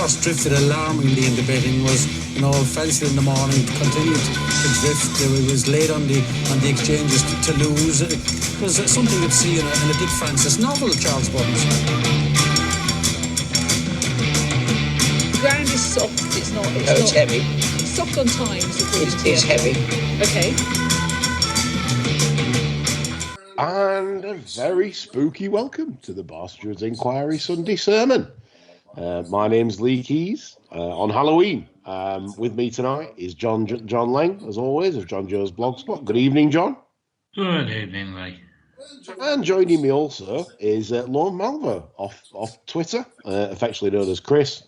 horse drifted alarmingly in the betting was, fancied in the morning, continued to drift. It was late on the exchanges to lose. It was something you'd see in a Dick Francis novel, Charles Buttons. The ground is soft. It's heavy. It's soft on times. It's heavy. Okay. And a very spooky welcome to the Bar Stewards Inquiry Sunday Sermon. My name's Lee Keys. On Halloween, with me tonight is John Lang, as always, of John Joe's Blogspot. Good evening, John. Good evening, Lee. And joining me also is Lorne Malvo off Twitter, affectionately known as Chris.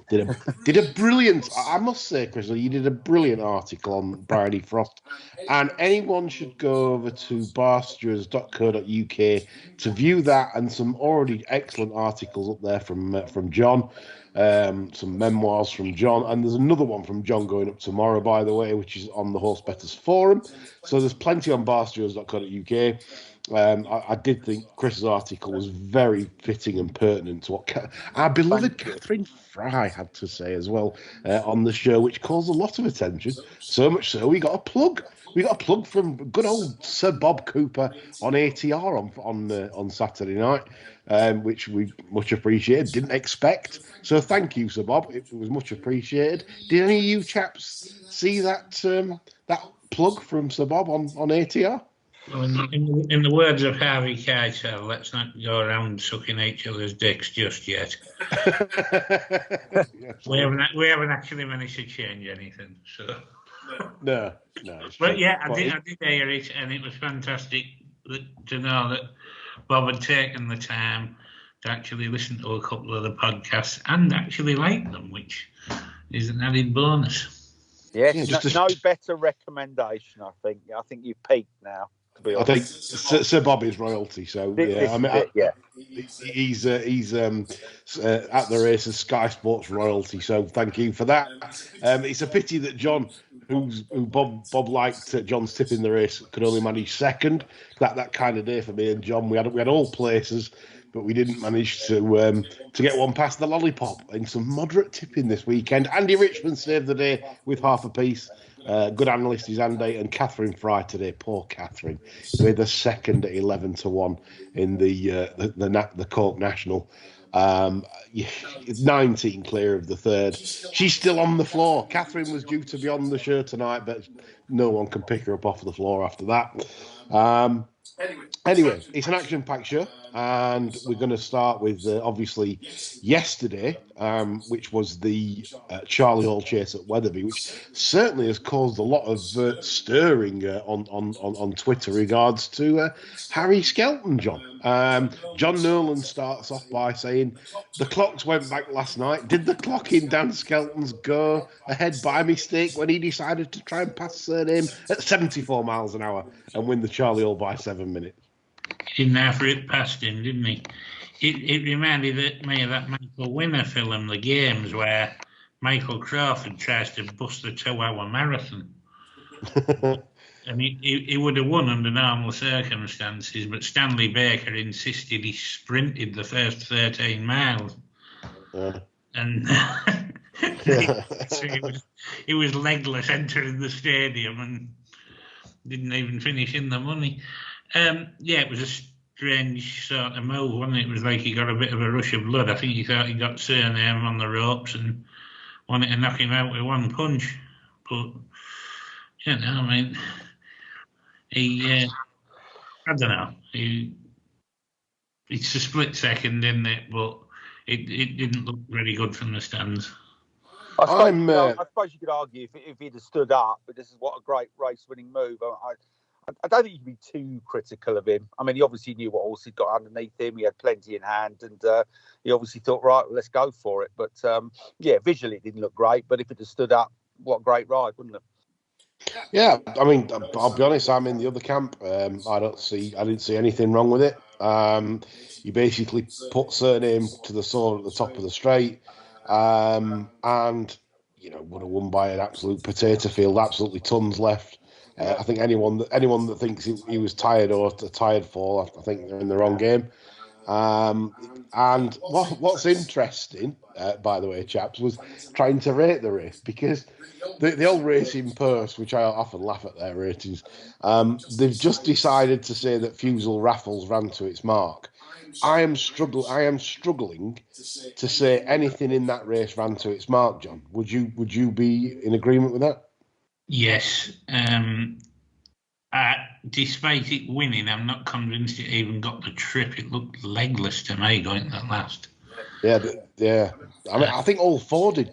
Did a brilliant, I must say, Chris, you did a brilliant article on Bryony and Frodon, and anyone should go over to barstewards.co.uk to view that and some already excellent articles up there from John. Some memoirs from John, and there's another one from John going up tomorrow, by the way, which is on the Horse Betters Forum. So there's plenty on barstewards.co.uk. I did think Chris's article was very fitting and pertinent to what our beloved Catherine Fry had to say as well on the show, which caused a lot of attention. So much so we got a plug. We got a plug from good old Sir Bob Cooper on ATR on Saturday night, which we much appreciated. Didn't expect. So thank you, Sir Bob. It was much appreciated. Did any of you chaps see that plug from Sir Bob on ATR? Well, in the words of Harvey Keitel, let's not go around sucking each other's dicks just yet. We haven't actually managed to change anything. So. No. But yeah, I did hear it, and it was fantastic to know that Bob had taken the time to actually listen to a couple of the podcasts and actually like them, which is an added bonus. Yes, no better recommendation, I think. I think you've peaked now. I think Sir Bob is royalty, so he's at the race as Sky Sports royalty. So thank you for that. It's a pity that John, who Bob liked John's tip in the race, could only manage second. That kind of day for me and John. We had all places, but we didn't manage to get one past the lollipop in some moderate tipping this weekend. Andy Richmond saved the day with half a piece. Good analyst is Andy, and Catherine Fry today. Poor Catherine, with the second at 11-1 in the Cork National. 19 clear of the third. She's still on the floor. Catherine was due to be on the show tonight, but no one can pick her up off the floor after that. Anyway, it's an action-packed show, and we're going to start with, obviously, yesterday, which was the Charlie Hall chase at Wetherby, which certainly has caused a lot of stirring on Twitter regards to Harry Skelton, John. John Nolan starts off by saying, the clocks went back last night. Did the clock in Dan Skelton's go ahead by mistake when he decided to try and pass Surname at 74 miles an hour and win the Charlie Hall by 7 minutes? He didn't after it past him, didn't he? It reminded me of that Michael Winner film, The Games, where Michael Crawford tries to bust the 2-hour marathon. And he would have won under normal circumstances, but Stanley Baker insisted he sprinted the first 13 miles. And so he was legless entering the stadium and didn't even finish in the money. It was a strange sort of move, wasn't it? It was like he got a bit of a rush of blood. I think he thought he got Surname on the ropes and wanted to knock him out with one punch. But, I don't know. It's a split second, isn't it? But it didn't look very good from the stands. I suppose you could argue if he'd have stood up, but this is what a great race-winning move. I don't think you can be too critical of him. I mean, he obviously knew what horse he'd got underneath him. He had plenty in hand, and he obviously thought, right, well, let's go for it. But, visually it didn't look great. But if it had stood up, what a great ride, wouldn't it? Yeah, I mean, I'll be honest, I'm in the other camp. I didn't see anything wrong with it. You basically put Surname to the sword at the top of the straight, and, would have won by an absolute potato field, absolutely tons left. I think anyone that thinks he was tired or a tired fall, I think they're in the wrong game. And what's interesting, by the way, chaps, was trying to rate the race, because the old racing purse, which I often laugh at their ratings, they've just decided to say that Fusel Raffles ran to its mark. I am struggling to say anything in that race ran to its mark, John. Would you be in agreement with that? Yes. Despite it winning, I'm not convinced it even got the trip. It looked legless to me going that last. Yeah. I mean, I think all four did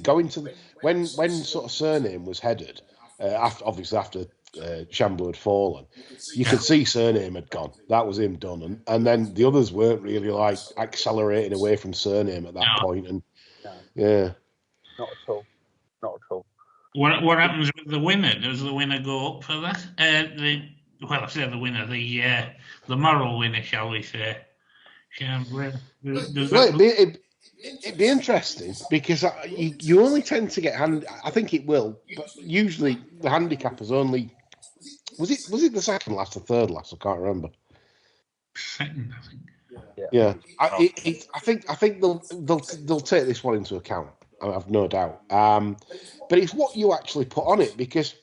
going to when sort of Surname was headed. Obviously after Shambler had fallen, you could see Surname had gone. That was him done, and then the others weren't really like accelerating away from Surname at that point. And yeah, not at all. What happens with the winner? Does the winner go up for that? I say the winner, the moral winner, shall we say? It'd be interesting, because you only tend to get I think it will, but usually the handicappers only. Was it the second last or third last? I can't remember. Second, I think. Yeah. I think they'll take this one into account. I have no doubt. But it's what you actually put on it, because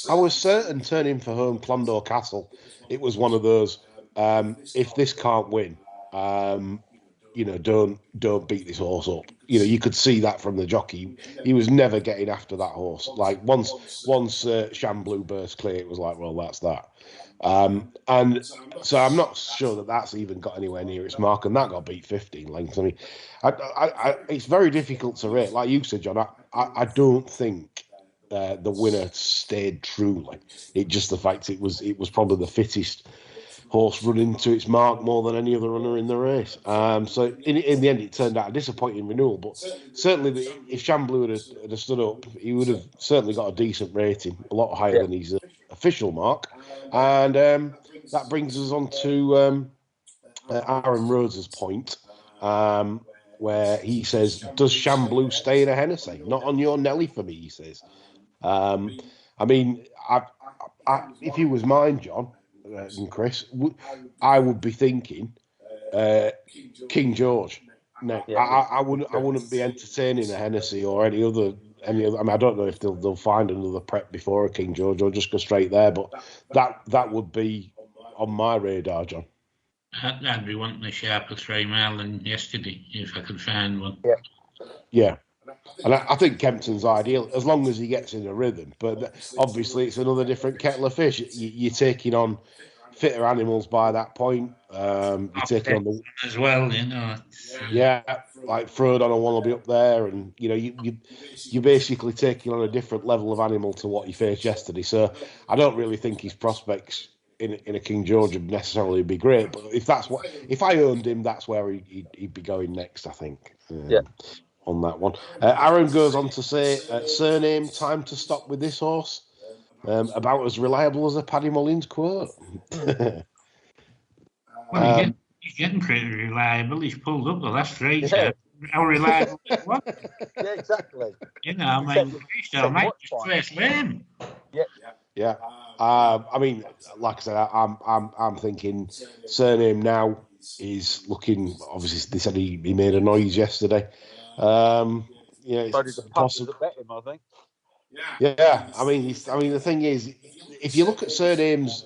I was certain turning for home Clondor Castle, it was one of those. If this can't win, don't beat this horse up. You could see that from the jockey. He was never getting after that horse. Like once Shamblu burst clear, it was like, well, that's that. And so I'm not sure that that's even got anywhere near its mark, and that got beat 15 lengths. I mean, it's very difficult to rate. Like you said, John, I don't think the winner stayed truly. It just the fact it was probably the fittest horse running to its mark more than any other runner in the race. So in the end, it turned out a disappointing renewal. But certainly, if Shamblu had stood up, he would have certainly got a decent rating, a lot higher than his official mark. And that brings us on to Aaron Rhodes's point, where he says, "Does Shamblu stay in a Hennessy? Not on your Nelly for me," he says. I mean, if he was mine, John and Chris, I would be thinking King George. No, I wouldn't be entertaining a Hennessy or any other. I mean, I don't know if they'll find another prep before a King George or just go straight there, but that would be on my radar, John. I'd be wanting a sharper 3 mile than yesterday if I could find one. Yeah. And I think Kempton's ideal as long as he gets in a rhythm. But obviously, it's another different kettle of fish. You're taking on fitter animals by that point. You're taking on the as well, Yeah, like Frodon and one will be up there, and you're basically taking on a different level of animal to what you faced yesterday. So I don't really think his prospects in a King George would necessarily be great. But if I owned him, that's where he'd be going next, I think. On that one. Aaron goes on to say, Surname, time to stop with this horse. About as reliable as a Paddy Mullins quote. Well, he's getting pretty reliable. He's pulled up the last 3 times. How reliable is what? Yeah, exactly. I mean, I might just first name. Yeah. I mean, like I said, I'm thinking Surname now is looking. Obviously, they said he made a noise yesterday. It's possible to bet him, I think. Yeah. I mean, the thing is, if you look at Surname's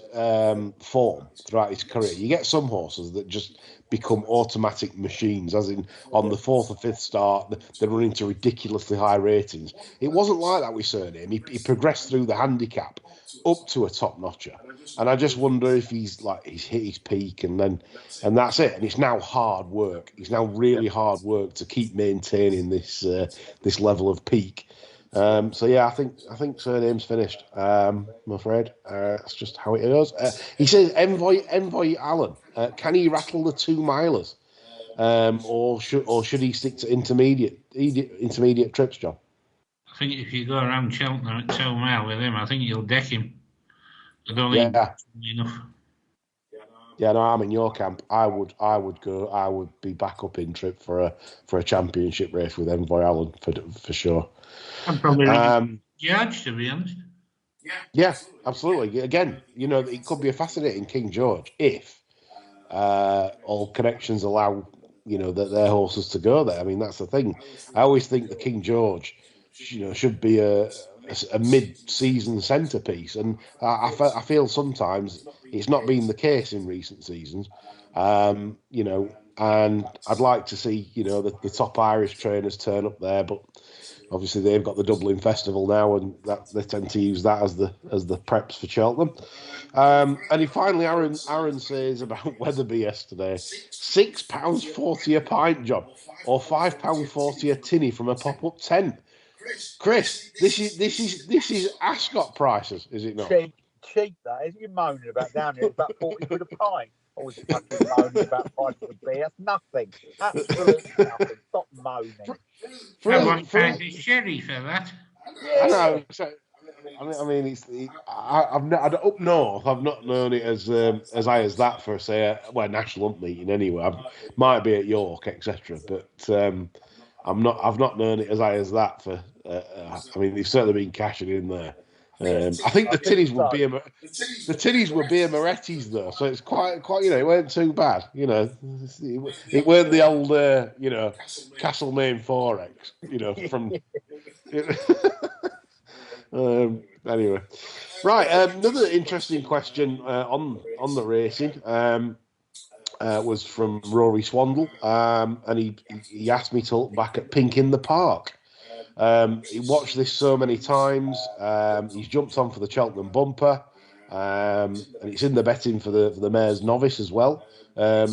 form throughout his career, you get some horses that just become automatic machines, as in on the 4th or 5th start, they're running to ridiculously high ratings. It wasn't like that with Surname. He progressed through the handicap up to a top notcher, and I just wonder if he's hit his peak and that's it. And it's now hard work. It's now really hard work to keep maintaining this level of peak. So yeah, I think Surname's finished. I'm afraid that's just how it is. He says Envoy Allen. Can he rattle the 2 milers, or should he stick to intermediate trips, John? I think if you go around Cheltenham at 2 mile with him, I think you'll deck him. I don't think enough. Yeah, no, I'm in your camp. I would be back up in trip for a championship race with Envoy Allen for sure. I'm probably George, to be honest. Yeah, absolutely. Again, it could be a fascinating King George if all connections allow, their horses to go there. I mean, that's the thing. I always think the King George, should be a mid-season centrepiece, and I feel sometimes it's not been the case in recent seasons. And I'd like to see, the top Irish trainers turn up there, but obviously they've got the Dublin Festival now, and they tend to use that as the preps for Cheltenham. And finally, Aaron says about Weatherby yesterday: £6.40 a pint, John, or £5.40 a tinny from a pop-up tent. Chris, this is Ascot prices, is it not? Cheap, that is. You're moaning about down here. It's about 40 quid a pint. I was fucking moaning about the price of the beer. That's nothing. Absolutely nothing. Stop moaning. For sherry for that. Yeah. I know. So, I mean, up north, I've not known it as high as that for say national ump meeting anyway. I might be at York, etc. But I've not known it as high as that for. I mean, they've certainly been cashing in there. I think the tinnies were beer Moretti's though, so it's quite it weren't too bad. It weren't the old Castlemaine Forex, from. Anyway, right. Another interesting question on the racing was from Rory Swandle, and he asked me to look back at Pink in the Park. He watched this so many times. He's jumped on for the Cheltenham bumper, and it's in the betting for the Mayor's Novice as well.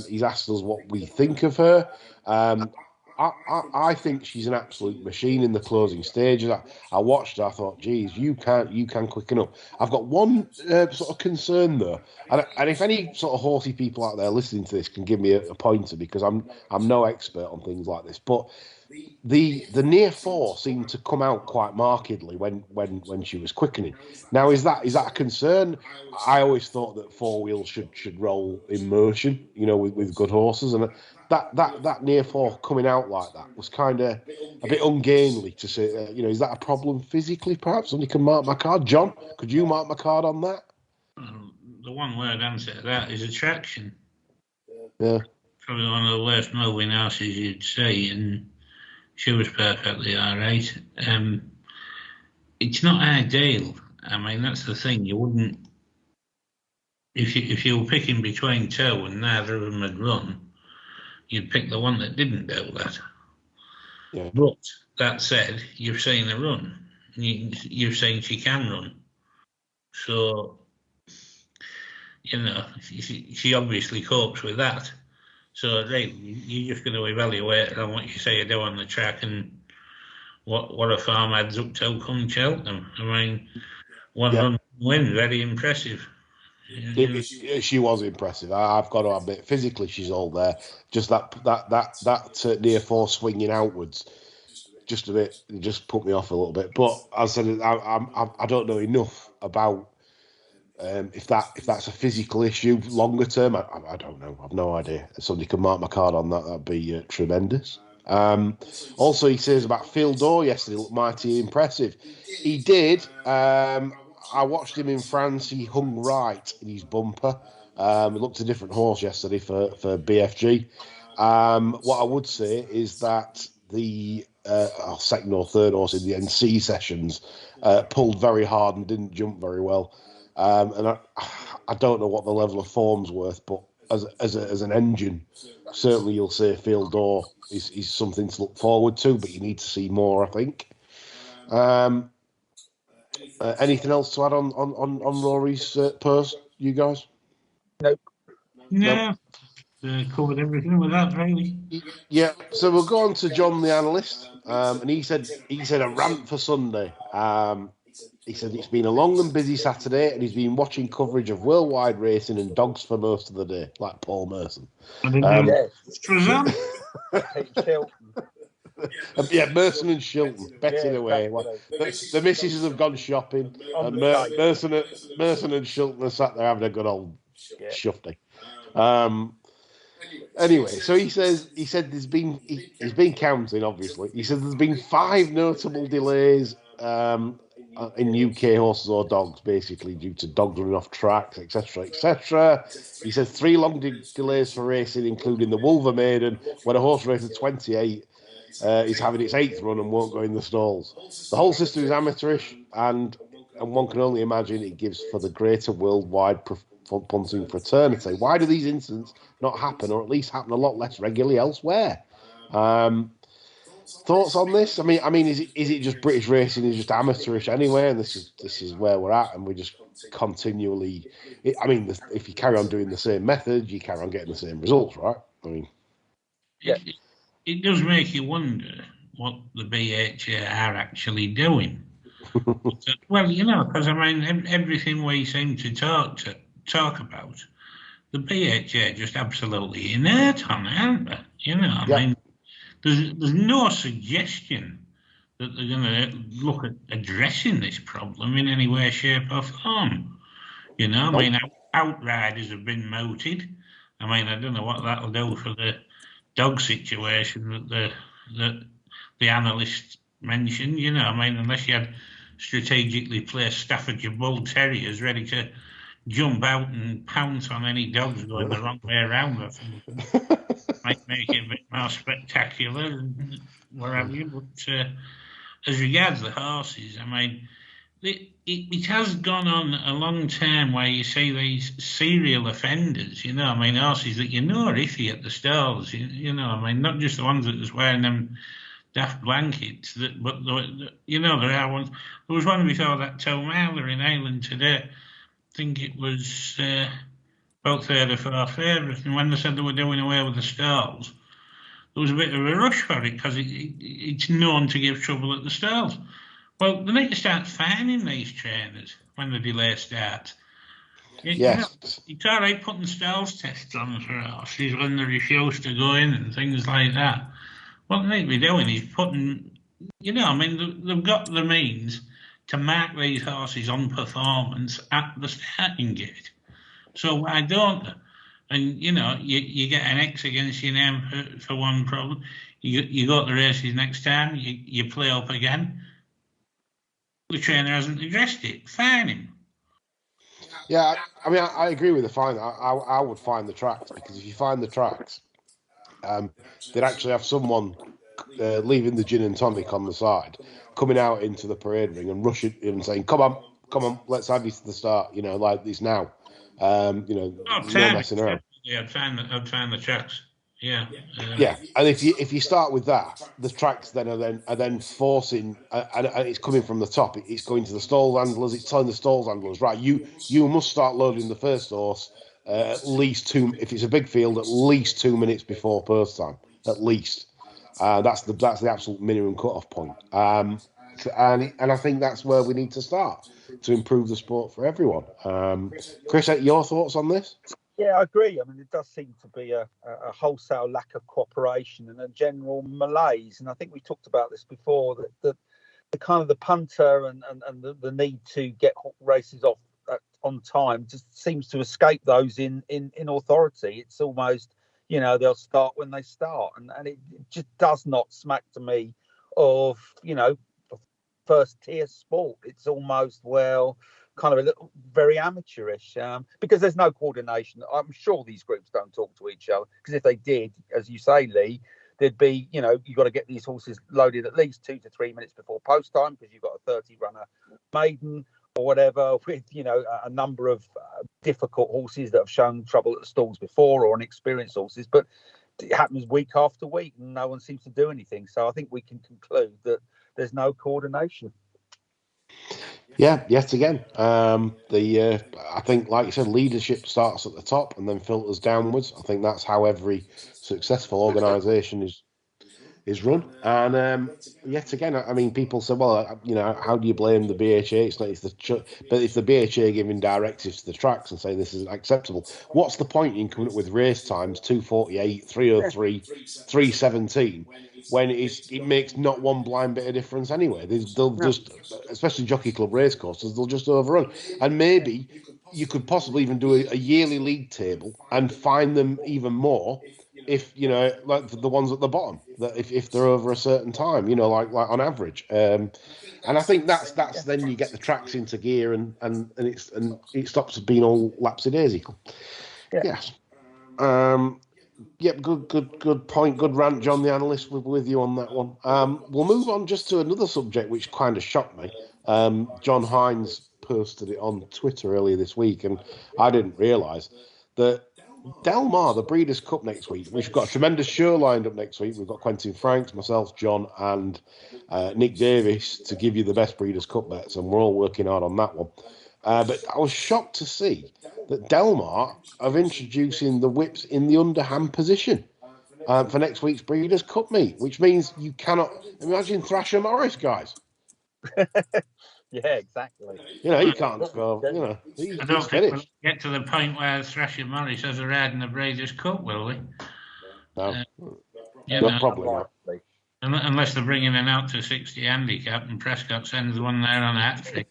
He's asked us what we think of her. I think she's an absolute machine in the closing stages. I watched her. I thought, geez, you can quicken up. I've got one sort of concern though, and if any sort of horsey people out there listening to this can give me a pointer, because I'm no expert on things like this, but the near four seemed to come out quite markedly when she was quickening. Now, is that a concern? I always thought that four wheels should roll in motion, with good horses, and that near four coming out like that was kind of a bit ungainly to say. Is that a problem physically? Perhaps somebody can mark my card. John, could you mark my card on that? The one word answer to that is attraction. Yeah, probably one of the worst moving horses you'd see, and she was perfectly all right. It's not ideal. I mean, that's the thing. You wouldn't, if you were picking between two and neither of them had run, you'd pick the one that didn't do that. Yeah. But that said, you've seen her run. You've seen she can run. So, she obviously copes with that. So really, you're just going to evaluate on what you say you do on the track and what a farm adds up to come Cheltenham. I mean, one run win, very impressive. She was impressive. I've got to admit, physically she's all there. Just that near four swinging outwards, just put me off a little bit. But as I said, I don't know enough about. If that's a physical issue longer term, I don't know. I've no idea. If somebody could mark my card on that, that'd be tremendous. Also, he says about Phil Daw yesterday looked mighty impressive. He did. I watched him in France. He hung right in his bumper. He looked a different horse yesterday for BFG. What I would say is that the second or third horse in the NC sessions pulled very hard and didn't jump very well. And I don't know what the level of form's worth, but as an engine, certainly you'll say Phil Daw is something to look forward to, but you need to see more, I think. Anything else to add on Rory's post, you guys? Nope. No. Covered everything with that, really. Yeah, so we'll go on to John the analyst, and he said a rant for Sunday. He said it's been a long and busy Saturday, and he's been watching coverage of worldwide racing and dogs for most of the day, like Paul Merson. Yeah, Merson and Shilton betting away. The missuses have gone shopping, and Merson and Shilton are sat there having a good old shufty. Anyway, so he said he's been counting. Obviously, he said there's been 5 notable delays UK horses or dogs, basically due to dogs running off tracks, etc., etc. He says 3 long delays for racing, including the Wolver Maiden, when a horse rated 28 is having its 8th run and won't go in the stalls. The whole system is amateurish, and one can only imagine it gives for the greater worldwide punting fraternity. Why do these incidents not happen, or at least happen a lot less regularly elsewhere? Thoughts on this? I mean, is it just British racing is just amateurish anyway, and this is where we're at, and we just continually. If you carry on doing the same method, you carry on getting the same results, right? I mean, it does make you wonder what the BHA are actually doing. Well, because everything we seem to talk about, the BHA just absolutely inert on it, aren't they? I mean. There's no suggestion that they're going to look at addressing this problem in any way, shape, or form. Outriders have been mooted. I don't know what that'll do for the dog situation that the analyst mentioned. Unless you had strategically placed Staffordshire Bull Terriers ready to jump out and pounce on any dogs going the wrong way around, I think. Might make it a bit more spectacular and what have you. But as regards the horses, it has gone on a long time where you see these serial offenders, horses that are iffy at the stalls, not just the ones that was wearing them daft blankets, but there are ones. There was one before that Tomaler in Ireland today. I think it was about 3rd or 4th favourite, and when they said they were doing away with the stalls, there was a bit of a rush for it because it's known to give trouble at the stalls. Well, they need to start fining these trainers when the delay starts. Yes. It's all right putting stalls tests on for horses when they refuse to go in and things like that. What they need to be doing is putting, they've got the means to mark these horses on performance at the starting gate. So why don't they? And, you get an X against your name for one problem. You go to the races next time, you play up again. The trainer hasn't addressed it. Fine him. Yeah, I agree with the fine. I would fine the tracks, because if you find the tracks, they'd actually have someone leaving the gin and tonic on the side, coming out into the parade ring and rushing and saying, come on, let's have you to the start, like this now. No messing around. Yeah, I'd find the tracks. Yeah. Yeah, and if you start with that, the tracks then are then forcing, and it's coming from the top. It's going to the stall handlers. It's telling the stall handlers, right, you must start loading the first horse at least 2. If it's a big field, at least 2 minutes before post time, at least. That's the absolute minimum cut-off point. And I think that's where we need to start to improve the sport for everyone. Chris, your thoughts on this? Yeah, I agree. It does seem to be a wholesale lack of cooperation and a general malaise. And I think we talked about this before, that the kind of the punter and the need to get races off on time just seems to escape those in authority. It's almost, they'll start when they start. And it just does not smack to me of, first tier sport. It's almost, kind of a little very amateurish, because there's no coordination. I'm sure these groups don't talk to each other, because if they did, as you say, Lee, there'd be, you've got to get these horses loaded at least 2 to 3 minutes before post time, because you've got a 30 runner maiden or whatever, with a number of difficult horses that have shown trouble at the stalls before, or inexperienced horses. But it happens week after week and no one seems to do anything. So I think we can conclude that there's no coordination. Yeah, yet again. I think, like you said, leadership starts at the top and then filters downwards. I think that's how every successful organisation is run. And yet again, people say, well, how do you blame the BHA? But if the BHA giving directives to the tracks and saying this is acceptable, what's the point in coming up with race times 2:48, 3:03, 3:17? When it makes not one blind bit of difference anyway. They'll just, especially jockey club racecourses, they'll just overrun. And maybe you could possibly even do a yearly league table and fine them even more if you know, like the ones at the bottom, that if they're over a certain time, you know, like on average. And I think that's then you get the tracks into gear and it stops being all lapsy-daisical. Yeah. Yes. Yep, good point. Good rant, John, the analyst. We're with you on that one. We'll move on just to another subject which kind of shocked me. John Hines posted it on Twitter earlier this week, and I didn't realise that Del Mar, the Breeders' Cup next week, we've got a tremendous show lined up next week. We've got Quentin Franks, myself, John, and Nick Davis to give you the best Breeders' Cup bets, and we're all working hard on that one. But I was shocked to see that Del Mar are introducing the whips in the underhand position for next week's Breeders' Cup meet, which means you cannot imagine Thrasher Morris, guys. Yeah, exactly. You know, he can't go, you know, he's finished. We'll get to the point where Thrasher Morris has a ride in the Breeders' Cup, will we? No, no, probably not. Unless they're bringing an out to 60 handicap and Prescott sends one there on a hat trick.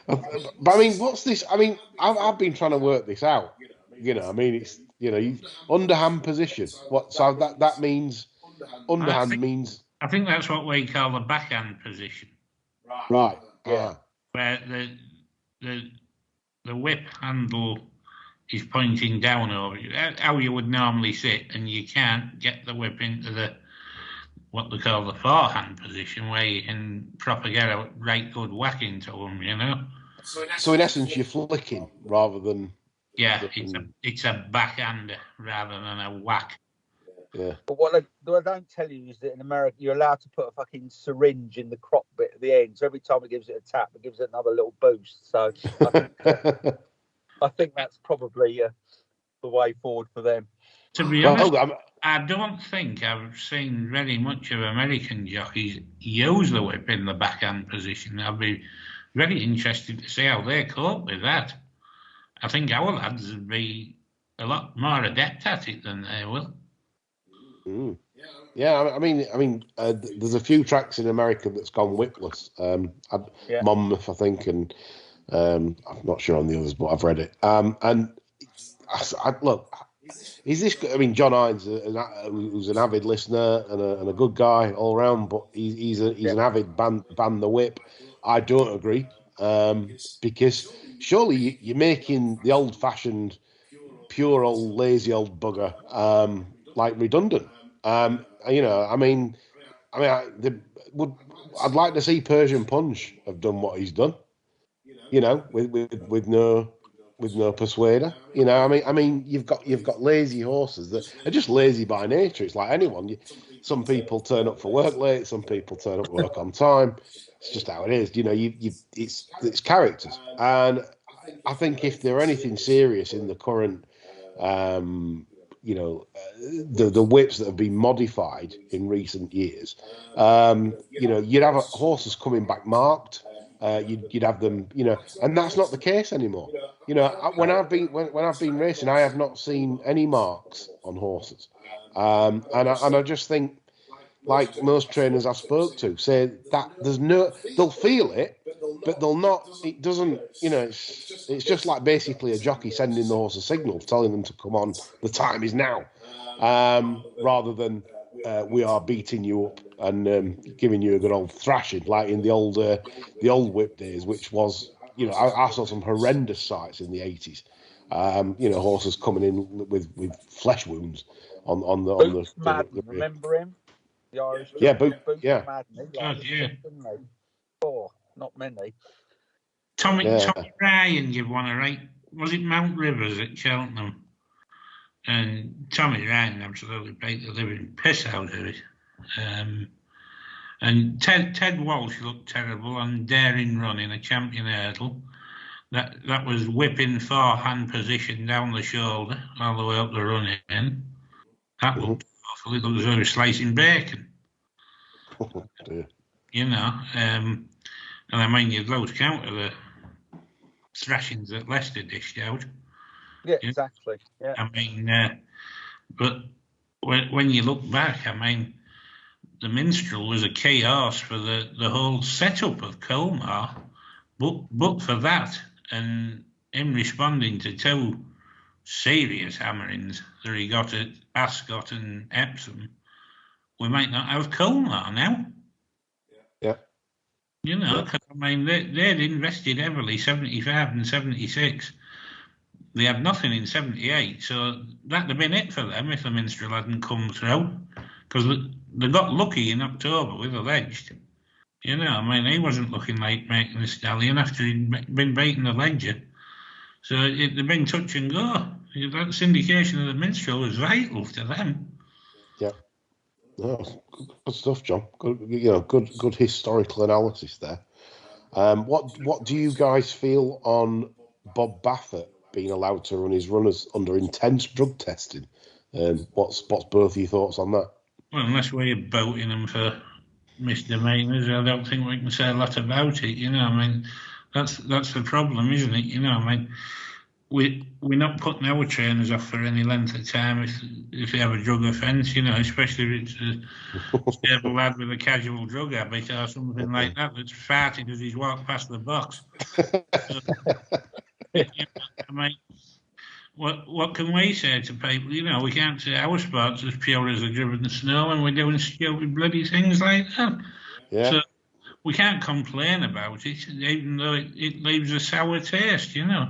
But I mean, what's this? I mean, I've been trying to work this out. You know, I mean, it's, you know, underhand position. What? So that means underhand means. I think that's what we call the backhand position. Right. Yeah. Where the whip handle is pointing down over you, how you would normally sit, and you can't get the whip into the what they call the forehand position, where you can proper get a right good whack into them, you know. So in essence, you're flicking rather than. Yeah, it's a backhander rather than a whack. Yeah. But what I don't tell you is that in America you're allowed to put a fucking syringe in the crop bit at the end. So every time it gives it a tap, it gives it another little boost. So I think that's probably the way forward for them. To be honest, I don't think I've seen very much of American jockeys use the whip in the backhand position. I'll be very interested to see how they cope with that. I think our lads would be a lot more adept at it than they will. Mm. Yeah, I mean, there's a few tracks in America that's gone whipless. Monmouth, I think, and I'm not sure on the others, but I've read it. And look, is this? I mean, John Hines, who's an avid listener and a good guy all round, but he's an avid ban the whip. I don't agree, because surely you're making the old-fashioned, pure old lazy old bugger like redundant. You know, I'd like to see Persian Punch have done what he's done. You know, with no persuader. You know, I mean, you've got lazy horses that are just lazy by nature. It's like anyone. Some people turn up for work late. Some people turn up work on time. It's just how it is. You know, it's characters. And I think if there are anything serious in the current, you know, the whips that have been modified in recent years, you know, you'd have horses coming back marked. You'd have them, you know, and that's not the case anymore. You know, when I've been racing, I have not seen any marks on horses, and I just think, like most trainers I spoke to, say that they'll feel it, but they'll not. It doesn't, you know. It's just like basically a jockey sending the horse a signal, telling them to come on. The time is now, rather than we are beating you up and giving you a good old thrashing, like in the old whip days, which was, you know, I saw some horrendous sights in the 80s. You know, horses coming in with flesh wounds on the Madden, remember him? The Irish. Yeah, Boots. Yeah. Madden, four, not many. Tommy Ryan gave one a right. Was it Mount Rivers at Cheltenham? And Tommy Ryan absolutely beat the living piss out of it. And Ted Walsh looked terrible on Daring Run in a champion hurdle. That was whipping forehand position down the shoulder all the way up the run in. That looked awful. It looked as though he was slicing bacon. Oh, dear. You know, and I mean, you'd lose count of the thrashings that Leicester dished out. Yeah, exactly. Yeah. I mean, but when you look back, I mean, the Minstrel was a key horse for the whole setup of Colmar, but for that and him responding to two serious hammerings that he got at Ascot and Epsom, we might not have Colmar now. Yeah. You know, because I mean, they'd invested heavily, 75 and 76. They had nothing in 78, so that'd have been it for them if the minstrel hadn't come through. Because they got lucky in October with Alleged. You know, I mean, he wasn't looking like making the stallion after he'd been beating the Ledger. So it'd been touch and go. That syndication of the minstrel was vital to them. Yeah. No, good stuff, John. Good historical analysis there. What do you guys feel on Bob Baffert being allowed to run his runners under intense drug testing? What's both of your thoughts on that? Well, unless we're boating them for misdemeanors, I don't think we can say a lot about it. You know, I mean, that's the problem, isn't it? You know, I mean, we're not putting our trainers off for any length of time if they have a drug offence, you know, especially if it's a stable lad with a casual drug habit or something like that that's farted as he's walked past the box. So, you know, I mean, what can we say to people? You know, we can't say our sport's as pure as a driven snow and we're doing stupid bloody things like that. Yeah. So we can't complain about it, even though it leaves a sour taste, you know.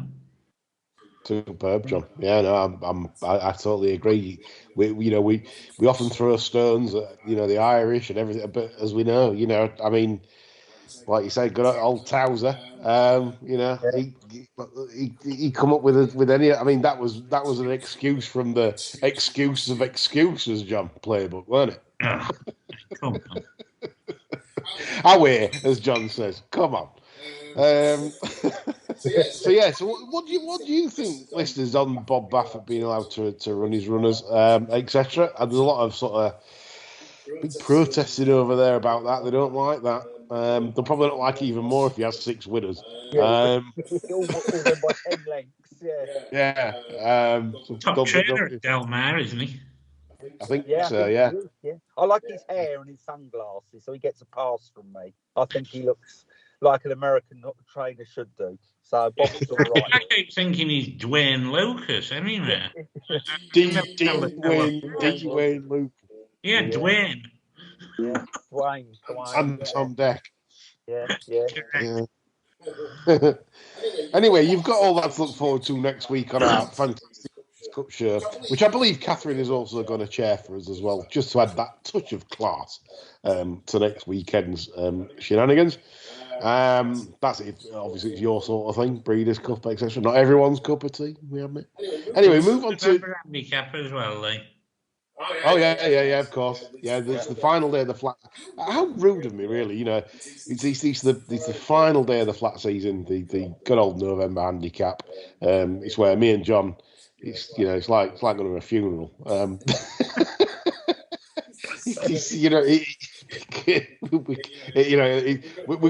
Superb, John. Yeah, no, I totally agree. We often throw stones at the Irish and everything, but as we know, I mean, like you say, good old Towser. He come up with any. I mean, that was an excuse from the excuse of excuses, John playbook, wasn't it? Come on. Away, as John says. Come on. So what do you think, listeners, on Bob Baffert being allowed to run his runners, etc.? And there's a lot of sort of big protesting over there about that. They don't like that. They'll probably not like it even more if he has 6 winners. All by 10 lengths. Top trainer at Del Mar, isn't he? I think so. Yeah. I like his hair and his sunglasses, so he gets a pass from me. I think he looks like an American trainer should do. So Bob's all right. I keep thinking he's Dwayne Lucas anyway. Dwayne Lucas. Yeah, Dwayne. Yeah, Dwayne. And Tom Deck. Yeah. Anyway, you've got all that to look forward to next week on our Fantastic Cup show, which I believe Catherine is also going to chair for us as well, just to add that touch of class to next weekend's shenanigans. That's it. Obviously, it's your sort of thing, Breeders' Cup, etc. Not everyone's cup of tea, we admit. Anyway, move on to handicap as well, Lee. Oh yeah, of course. Yeah, it's the final day of the flat. How rude of me, really. It's the final day of the flat season, the good old November handicap. It's where me and John, it's like going to a funeral. We're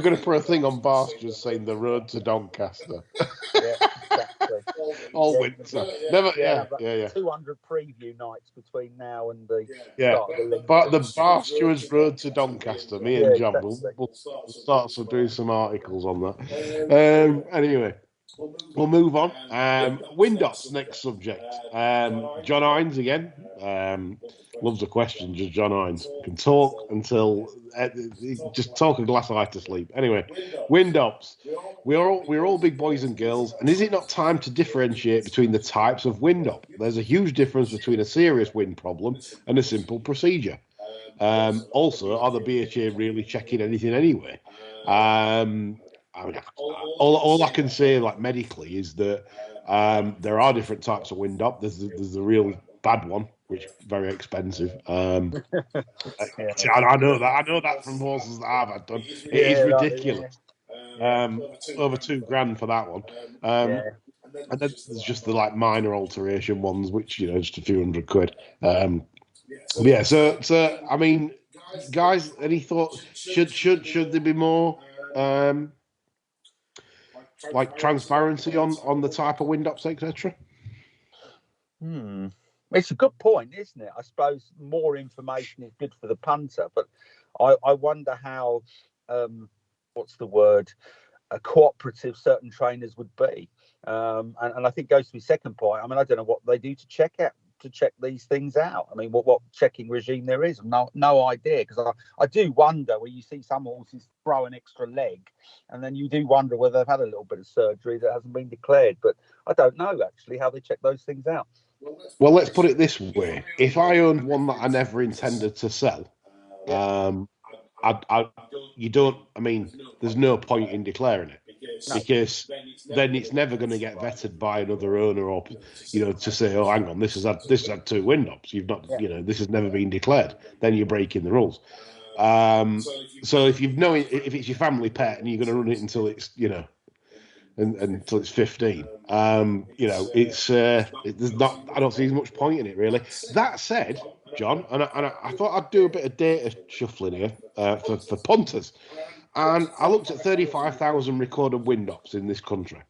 going to put a thing on Barsters saying the road to Doncaster. Yeah, exactly. All winter. Never. Yeah. 200 preview nights between now and the start of the league. But the Barsters road to Doncaster. Me and John will start doing some articles on that. Anyway. We'll move on. Windop's next subject. John Hines again. Loves a question, just John Hines. Can talk until just talk a glass of eye to sleep. Anyway, Windops. We're all big boys and girls, and is it not time to differentiate between the types of Windop? There's a huge difference between a serious wind problem and a simple procedure. Also, are the BHA really checking anything anyway? I mean, all I can say, like medically, is that there are different types of wind up. There's the real bad one, which is very expensive. I know that. I know that from horses that I've had done. It is ridiculous. Over $2,000 for that one. And then there's just the like minor alteration ones, which just a few £100. So I mean, guys, any thoughts? Should there be more? Like transparency on the type of wind ups, etc. It's a good point, isn't it? I suppose more information is good for the punter, but I wonder how cooperative certain trainers would be. And I think goes to his second point. I mean, I don't know what they do to check these things out. I mean, what checking regime there is, no idea. Because I do wonder where you see some horses throw an extra leg, and then you do wonder whether they've had a little bit of surgery that hasn't been declared. But I don't know actually how they check those things out. Well, let's put it this way: if I owned one that I never intended to sell, you don't. I mean, there's no point in declaring it because then it's never going to get vetted by another owner, or to say, oh, hang on, this has had 2 wind-ups. You've not, this has never been declared. Then you're breaking the rules. So if if it's your family pet and you're going to run it until it's until it's 15, it's there's not. I don't see as much point in it really. That said, John, and I thought I'd do a bit of data shuffling here for punters, and I looked at 35,000 recorded wind-ups in this country,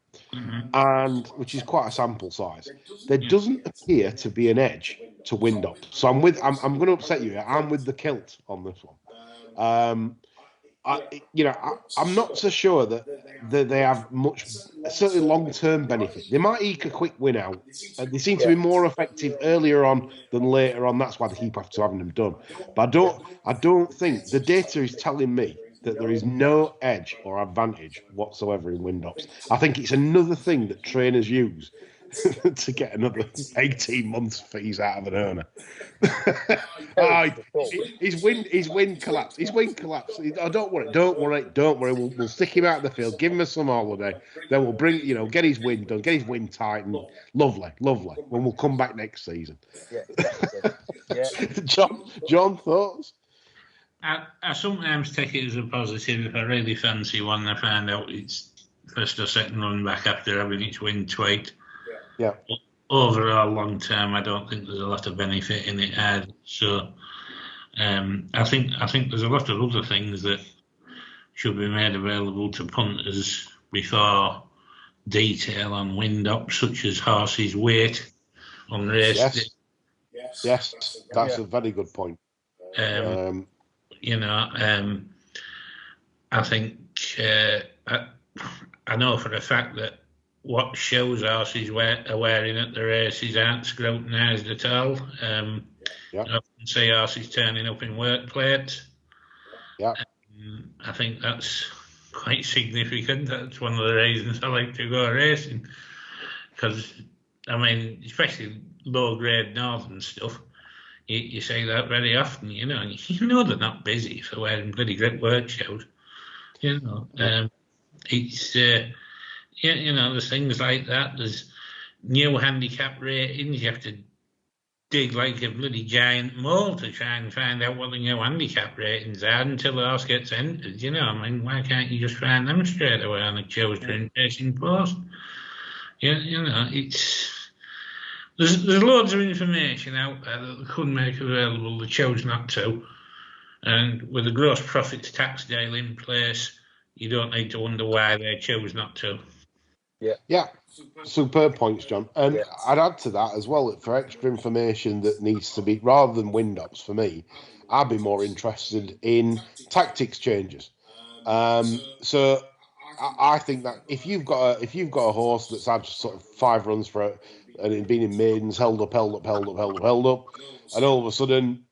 and which is quite a sample size. There doesn't appear to be an edge to wind-ups. So I'm going to upset you here. I'm with the kilt on this one. I'm not so sure that they have much, certainly long-term benefit. They might eke a quick win out. They seem to be more effective earlier on than later on. That's why they keep after having them done. But I don't think the data is telling me that there is no edge or advantage whatsoever in wind-ups. I think it's another thing that trainers use to get another 18 months fees out of an owner. His wind collapsed. Oh, don't worry. We'll stick him out of the field, give him some holiday, then we'll bring, get his wind done, get his wind tight, and lovely. When we'll come back next season. Yeah. John, thoughts? I sometimes take it as a positive if I really fancy one. I find out it's first or second run back after having its wind tweaked. Yeah. Overall, long term, I don't think there's a lot of benefit in it either. So, I think there's a lot of other things that should be made available to punters before detail on wind-ups, such as horses' weight on race day. Yes, that's a very good point. I think I know for a fact that what shows horses are wearing at the races aren't scrutinised at all. I often see horses turning up in work plates. I think that's quite significant. That's one of the reasons I like to go racing. Because, I mean, especially low-grade northern stuff, you say that very often, and you know they're not busy for wearing bloody great work shows. It's... there's things like that. There's new handicap ratings. You have to dig like a bloody giant mole to try and find out what the new handicap ratings are until the horse gets entered. Why can't you just find them straight away on a children's racing post? There's loads of information out there that they could make available. They chose not to. And with the gross profits tax deal in place, you don't need to wonder why they chose not to. Yeah, superb points, John. And I'd add to that as well, for extra information that needs to be, rather than wind-ups for me, I'd be more interested in tactics changes. So I think that if you've got a horse that's had sort of 5 runs for it and it's been in maidens, held up, and all of a sudden,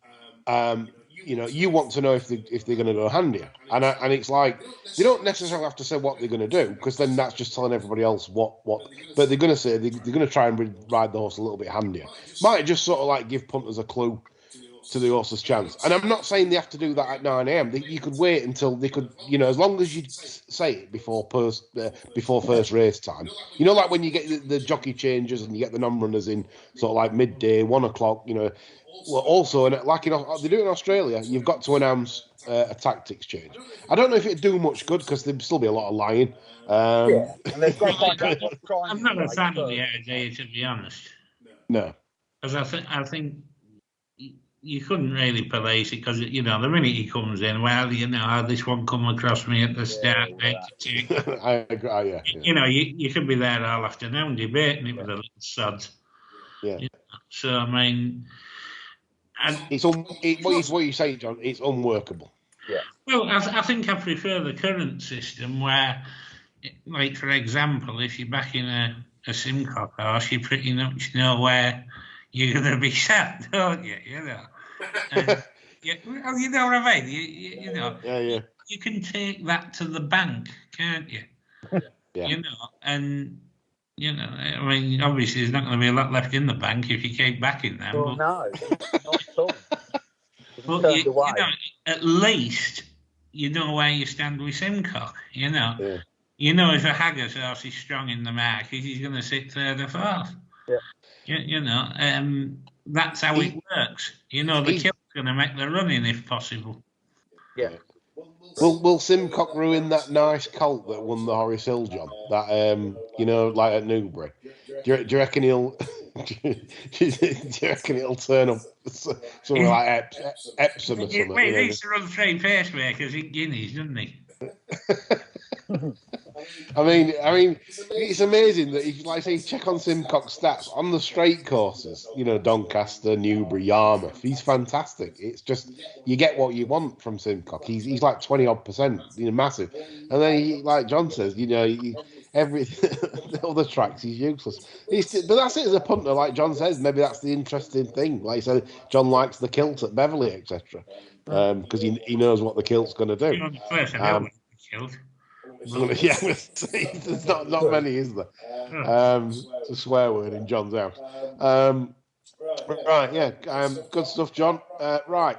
you want to know if they're going to go handier, and it's like they don't necessarily have to say what they're going to do, because then that's just telling everybody else what. But they're going to say they're going to try and ride the horse a little bit handier. Might just sort of like give punters a clue to the horse's chance. And I'm not saying they have to do that at 9 a.m. You could wait until they could, as long as you say it before first race time. Like when you get the jockey changes and you get the non-runners in sort of like midday, 1 o'clock. Well, also, like they do in Australia, you've got to announce a tactics change. I don't know if it'd do much good because there'd still be a lot of lying. I'm not a fan of the idea, to be honest. No, because I think you couldn't really police it, because the minute he comes in, this one come across me at the start. I agree. You could be there all afternoon debating it with the little sods. Yeah. So I mean. What you say, John? It's unworkable. Yeah. Well, I think I prefer the current system where, like for example, if you're backing a a Simcock horse, you pretty much know where you're going to be sat, don't you? You know. And, well, you know what I mean. You know. Yeah. You can take that to the bank, can't you? Yeah. You know, and you know, I mean, obviously, there's not going to be a lot left in the bank if you keep backing them. Well, no, not at all. But you know, at least you know where you stand with Simcock. You know, you know if a Haggis horse is strong in the market, he's going to sit third or fourth. Yeah. You know, that's how it works. You know, the kill's going to make the running if possible. Yeah. Will Simcock ruin that nice colt that won the Horace Hill, John? That you know, like at Newbury. Do you reckon he'll? do you reckon it'll turn up something like Epsom or something? He needs to run 3 pacemakers in Guineas, doesn't he? I mean, it's amazing that if, like, say, check on Simcock's stats on the straight courses. You know, Doncaster, Newbury, Yarmouth. He's fantastic. It's just you get what you want from Simcock. He's like 20-odd%, you know, massive. And then he, like John says, you know, every the other tracks he's useless. But that's it as a punter, like John says. Maybe that's the interesting thing. Like I said, John likes the kilt at Beverley, etc. Because he knows what the kilt's going to do. Yeah, there's not many, is there? It's a swear word in John's house. Right, yeah, good stuff, John. Right,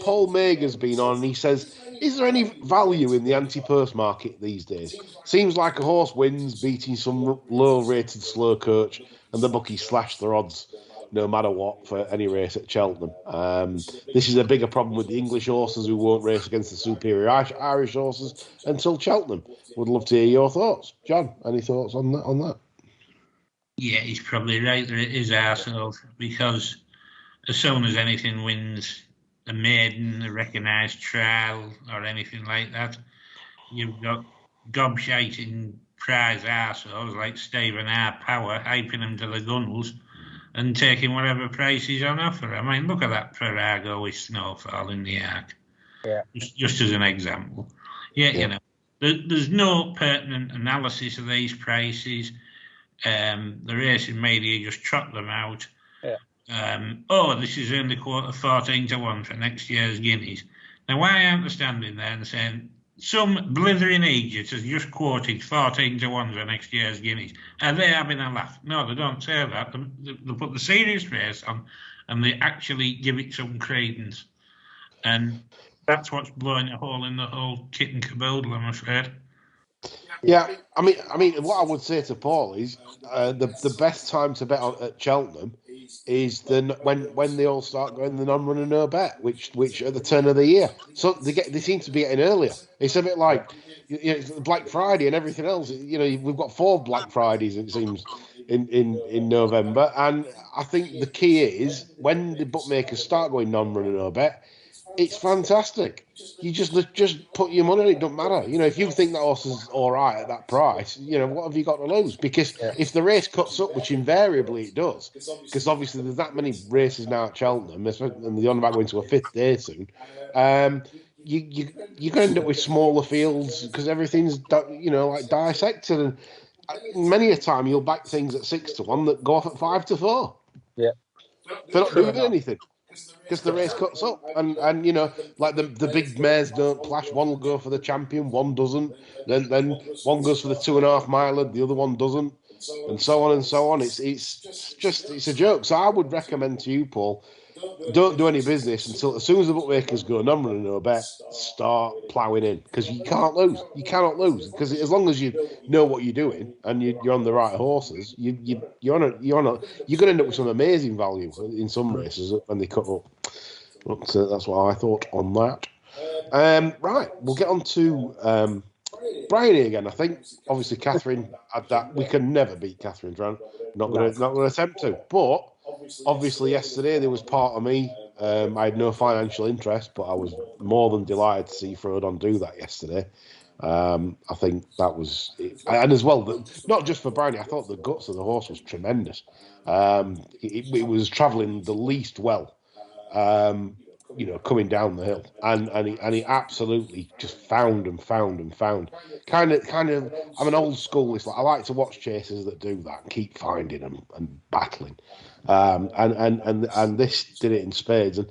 Paul Meagher's been on, and he says, is there any value in the anti-purse market these days? Seems like a horse wins, beating some low-rated slow coach, and the bookies slash their odds no matter what for any race at Cheltenham. This is a bigger problem with the English horses who won't race against the superior Irish horses until Cheltenham. Would love to hear your thoughts. John, any thoughts on that? Yeah, he's probably right that it is arsehole, because as soon as anything wins a maiden, a recognised trial or anything like that, you've got gobshiting prize arseholes like Stephen R. Power hyping them to the gunnels and taking whatever price is on offer. I mean, look at that Ferrago with Snowfall in the Arc. Yeah. Just as an example. Yeah, you know, there's no pertinent analysis of these prices. The racing media just trot them out. Yeah. This is only quote 14 to 1 for next year's Guineas. Now, why aren't they standing there and saying, some blithering idiot has just quoted 14 to 1 for next year's Guineas? Are they having a laugh? No, they don't say that. They put the serious race on and they actually give it some credence. And that's what's blowing a hole in the whole kit and caboodle, I'm afraid. Yeah, I mean, what I would say to Paul is the best time to bet at Cheltenham is when they all start going the non-runner no bet, which at the turn of the year. So they seem to be getting earlier. It's a bit like, you know, Black Friday and everything else. You know, we've got 4 Black Fridays, it seems, in November, and I think the key is when the bookmakers start going non-runner no bet. It's fantastic. You just put your money on it. It doesn't matter. You know, if you think that horse is all right at that price, you know, what have you got to lose? Because if the race cuts up, which invariably it does, because obviously there's that many races now at Cheltenham, and they're on about going to a 5th day soon, you're going to end up with smaller fields because everything's, you know, like dissected. And many a time you'll back things at 6 to 1 that go off at 5 to 4. Yeah. They're not doing anything. Because the race cuts up, and you know, like the big mares don't clash. One will go for the champion, one doesn't. Then one goes for the 2.5 miler, the other one doesn't, and so on and so on. It's a joke. So I would recommend to you, Paul, don't do any business until as soon as the bookmakers go non-runner no bet, start ploughing in, because you can't lose. You cannot lose, because as long as you know what you're doing and you're on the right horses, you're going to end up with some amazing value in some races when they cut up. But, that's what I thought on that. Right, we'll get on to Bryony again. I think obviously Catherine had that. We can never beat Catherine Dran. Not going to attempt to, but. Obviously, yesterday there was part of me. I had no financial interest, but I was more than delighted to see Frodon do that yesterday. I think that was, and as well, not just for Bryony. I thought the guts of the horse was tremendous. It was travelling the least well. coming down the hill, and he absolutely just found. Kind of. I'm an old school. It's like I like to watch chasers that do that and keep finding them and battling, and this did it in spades, and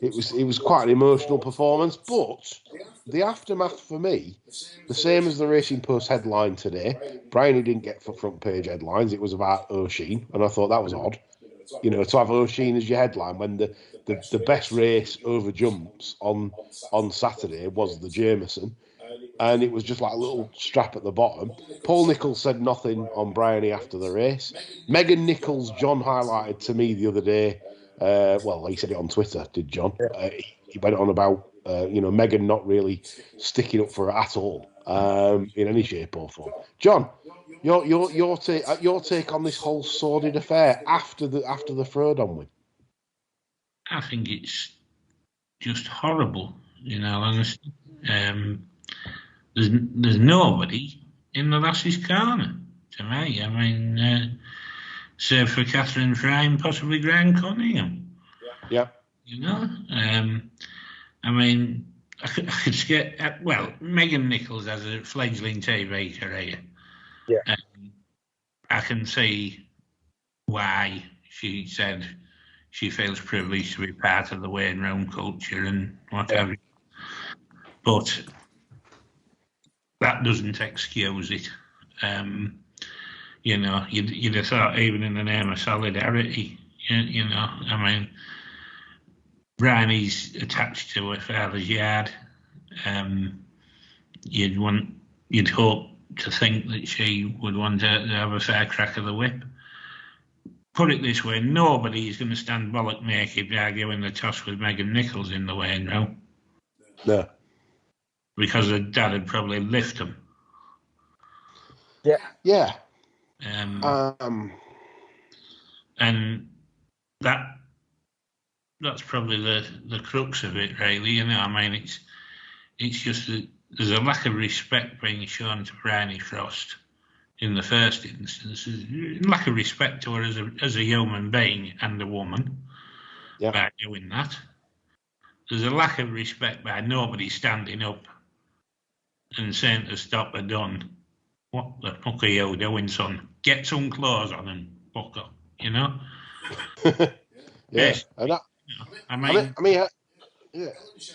it was quite an emotional performance. But the aftermath for me, the same as the Racing Post headline today. Bryony didn't get front page headlines. It was about O'Sheen, and I thought that was odd. To have O'Sheen as your headline when the best race over jumps on Saturday was the Jameson, and it was just like a little strap at the bottom. Paul Nicholls said nothing on Bryony after the race. Megan Nicholls, John highlighted to me the other day. Well, he said it on Twitter, did John? He went on about Megan not really sticking up for it at all in any shape or form. John, your take on this whole sordid affair after the Frodon win? I think it's just horrible, honestly. There's nobody in the lass's corner to me. I mean, save for Catherine Fry and possibly Graham Cunningham. Yeah. I mean, I could get Megan Nicholls has a fledgling TV career. Yeah. I can see why she said she feels privileged to be part of the weighing room culture and whatever. Yeah. But that doesn't excuse it. You'd have thought even in the name of solidarity, I mean, Bryony's attached to her father's yard. You'd hope to think that she would want to have a fair crack of the whip. Put it this way, nobody's going to stand bollock naked arguing the toss with Megan Nicholls in the weighing room. No. Because her dad would probably lift him. Yeah. Yeah. And that's probably the crux of it, really. I mean, it's just that there's a lack of respect being shown to Bryony Frost in the first instance. Lack of respect to her as a human being and a woman by doing that. There's a lack of respect by nobody standing up and saying to stop her done. What the fuck are you doing, son? Get some clothes on and fuck up, Yeah. Yes. And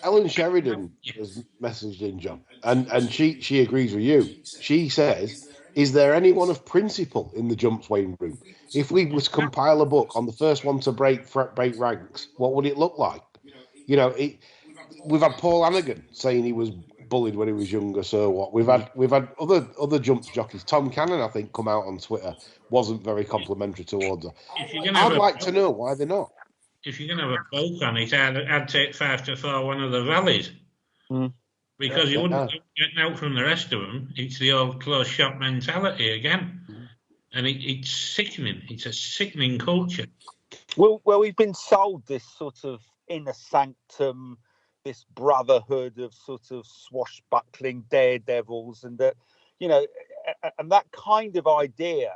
Ellen Sheridan has messaged in, John, and she agrees with you. She says, is there anyone of principle in the jumps weighing room? If we was to compile a book on the first one to break ranks, what would it look like? We've had Paul Hannigan saying he was bullied when he was younger, so what? We've had other jumps jockeys. Tom Cannon, I think, come out on Twitter, wasn't very complimentary towards her. I'd like to know why they're not. If you're going to have a poke on it, I'd take 5-4 one of the valleys. Because you wouldn't get out from the rest of them. It's the old close shop mentality again. And it's sickening. It's a sickening culture. Well, we've been sold this sort of inner sanctum, this brotherhood of sort of swashbuckling daredevils, and that, and that kind of idea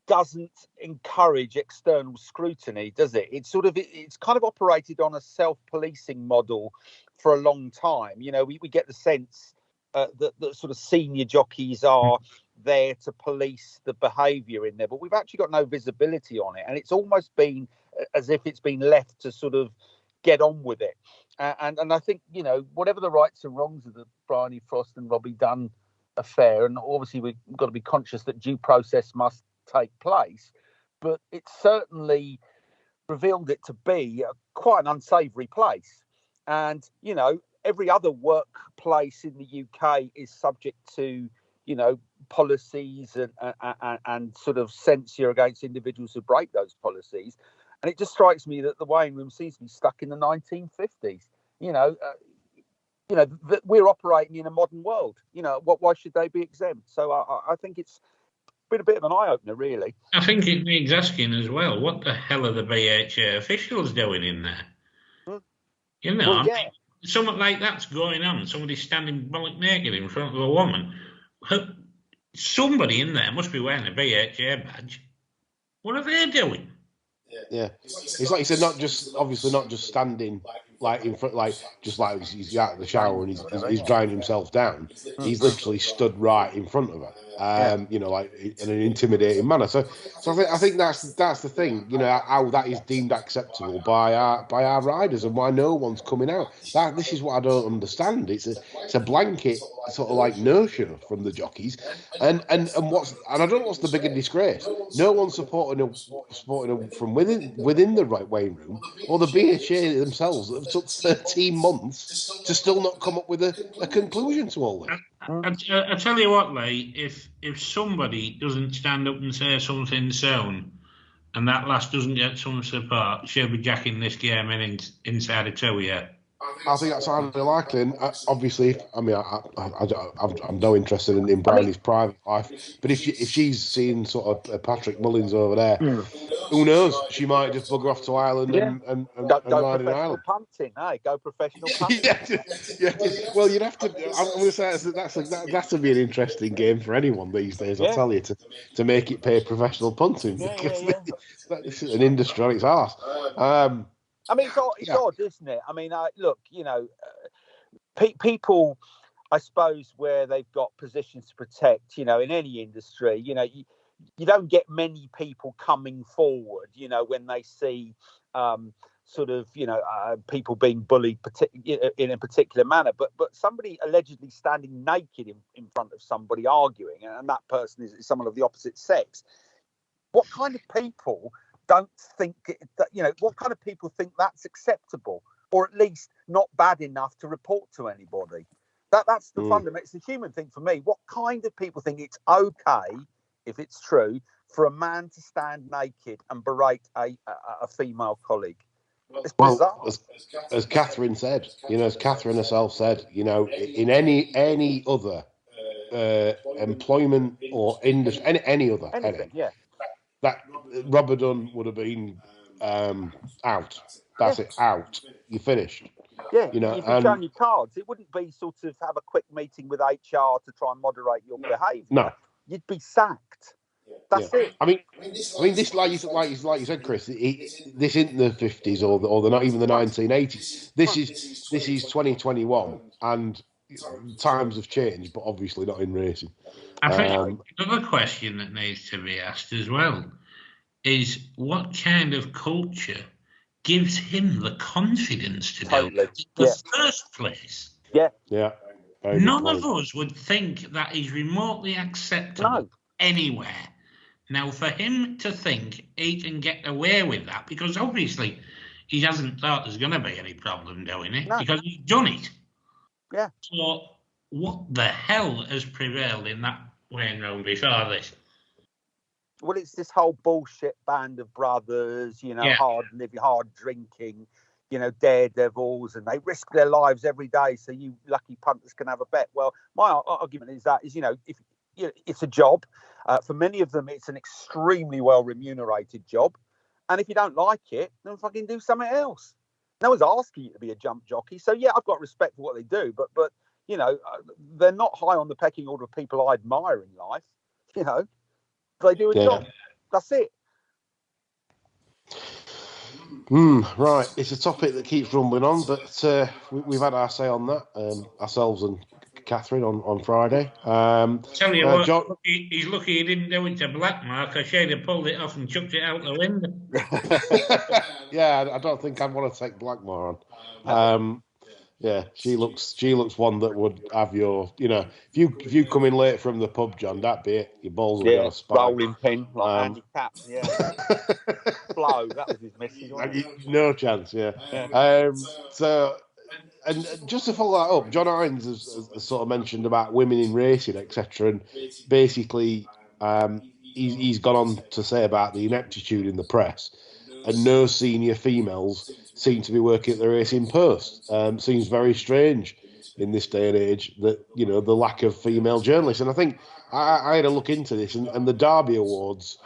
doesn't encourage external scrutiny, does it? It's kind of operated on a self-policing model for a long time. We get the sense that sort of senior jockeys are there to police the behaviour in there, but we've actually got no visibility on it, and it's almost been as if it's been left to sort of get on with it. And I think, whatever the rights and wrongs of the Bryony Frost and Robbie Dunn affair, and obviously we've got to be conscious that due process must take place, but it certainly revealed it to be quite an unsavoury place. And, every other workplace in the UK is subject to, policies and sort of censure against individuals who break those policies. And it just strikes me that the weighing room seems to be stuck in the 1950s. That we're operating in a modern world. Why should they be exempt? So I think it's been a bit of an eye-opener, really. I think it needs asking as well, what the hell are the BHA officials doing in there? Something like that's going on. Somebody standing bollock naked in front of a woman. Somebody in there must be wearing a BHA badge. What are they doing? Yeah, it's like you said, not just standing like in front, like just like he's out of the shower and he's drying himself down. He's literally stood right in front of her, you know, like in an intimidating manner. So I think that's the thing, you know, how that is deemed acceptable by our riders and why no one's coming out. This is what I don't understand. It's a blanket sort of like no-show from the jockeys, and I don't know what's the bigger disgrace. No one's supporting them from within the right weighing room, or the BHA themselves that have took 13 months to still not come up with a conclusion to all this. I tell you what, Lee, if somebody doesn't stand up and say something soon, and that lass doesn't get some support, she'll be jacking this game inside a 2 year. I think that's highly likely, and obviously, I mean, I'm no interested in Bryony's private life, but if she's seeing sort of Patrick Mullins over there, who knows? She might just bugger off to Ireland and ride in Ireland. Punting, hey, go professional punting. yeah. Well, you'd have to. I'm going to say that's to be an interesting game for anyone these days. I'll tell you to make it pay professional punting because this is an industry on its arse. I mean, it's odd, isn't it? I mean, look, you know, people, I suppose, where they've got positions to protect, you know, in any industry, you know, you don't get many people coming forward, you know, when they see sort of, you know, people being bullied in a particular manner. But somebody allegedly standing naked in front of somebody arguing, and that person is someone of the opposite sex. What kind of people don't think that, you know, what kind of people think that's acceptable, or at least not bad enough to report to anybody? That's the fundamental. It's the human thing for me. What kind of people think it's okay, if it's true, for a man to stand naked and berate a female colleague? It's bizarre. Well, as Catherine said, you know, as Catherine herself said, you know, in any other employment or industry, any other heading, that Robert Dunn would have been out. That's it, out. You finished. Yeah, you know, you'd be showing your cards. It wouldn't be sort of have a quick meeting with HR to try and moderate your behaviour. No, you'd be sacked. That's it. I mean, this, like you said, Chris. This isn't the 50s or not even the 1980s. This is 2021, and times have changed, but obviously not in racing. I think another question that needs to be asked as well is what kind of culture gives him the confidence to do it in the first place? Yeah. None of us would think that is remotely acceptable anywhere. Now, for him to think he can get away with that, because obviously he hasn't thought there's going to be any problem doing it, because he's done it. Yeah. So what the hell has prevailed in that weighing room before this? Well, it's this whole bullshit band of brothers, you know, hard living, hard drinking, you know, daredevils, and they risk their lives every day so you lucky punters can have a bet. Well, my argument is, you know, if it's a job. For many of them, it's an extremely well remunerated job. And if you don't like it, then fucking do something else. No one's asking you to be a jump jockey. So, yeah, I've got respect for what they do. But you know, they're not high on the pecking order of people I admire in life. You know, they do a job. That's it. Right. It's a topic that keeps rumbling on, but we've had our say on that, ourselves and Catherine on Friday. Tell you what, John, he's lucky he didn't do it to Blackmark. I should have pulled it off and chucked it out the window. Yeah, I don't think I'd want to take Blackmore on. Yeah, she looks one that would have your, you know, if you come in late from the pub, John, that'd be it. Your balls would be on a spike. Rolling pin, like Andy Cap, Blow, that was his message. No chance, So, and just to follow that up, John Hines has sort of mentioned about women in racing, etc. And basically, he's gone on to say about the ineptitude in the press, and no senior females seem to be working at the Racing Post. Seems very strange in this day and age that, you know, the lack of female journalists. And I think I had a look into this, and the Derby Awards,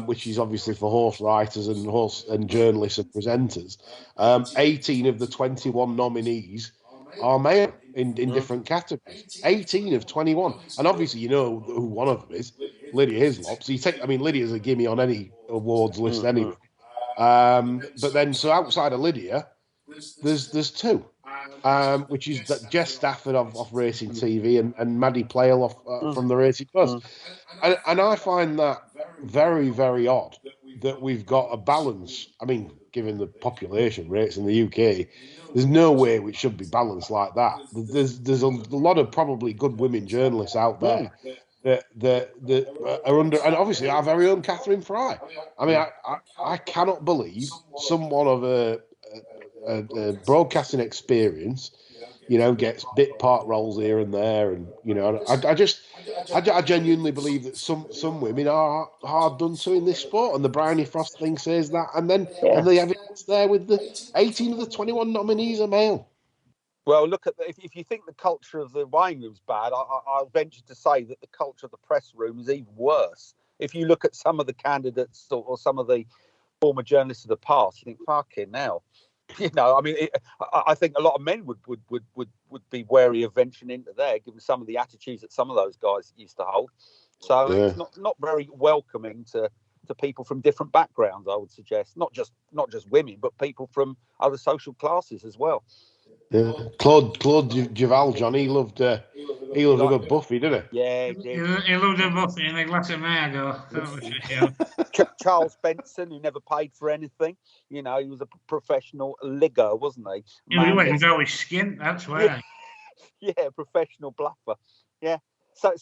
which is obviously for horse writers and journalists and presenters, 18 of the 21 nominees are male in different categories. 18 of 21. And obviously, you know who one of them is, Lydia Hislop. So Lydia's a gimme on any awards list anyway. But then, so outside of Lydia, there's two, which is that Jess Stafford of Racing TV and Maddie Playle from the Racing Post. And I find that very, very odd that we've got a balance. I mean, given the population rates in the UK, there's no way it should be balanced like that. There's a lot of probably good women journalists out there that are under, and obviously our very own Catherine Fry. I mean, I cannot believe someone of a broadcasting experience, gets bit part roles here and there, and I genuinely believe that some women are hard done to in this sport, and the Bryony Frost thing says that, and then and the evidence there with the 18 of the 21 nominees are male. Well, look at if you think the culture of the wine room's bad, I'll venture to say that the culture of the press room is even worse. If you look at some of the candidates or some of the former journalists of the past, you think, fucking hell. I mean, I think a lot of men would be wary of venturing into there, given some of the attitudes that some of those guys used to hold. So it's not very welcoming to people from different backgrounds, I would suggest. Not just women, but people from other social classes as well. Yeah, Claude Duval, John, he loved a good Buffy, didn't he? Yeah, he did. He loved a Buffy and a glass of Margot. Charles Benson, who never paid for anything. He was a professional ligger, wasn't he? He wasn't always skint, that's why. Yeah, professional bluffer. Yeah. So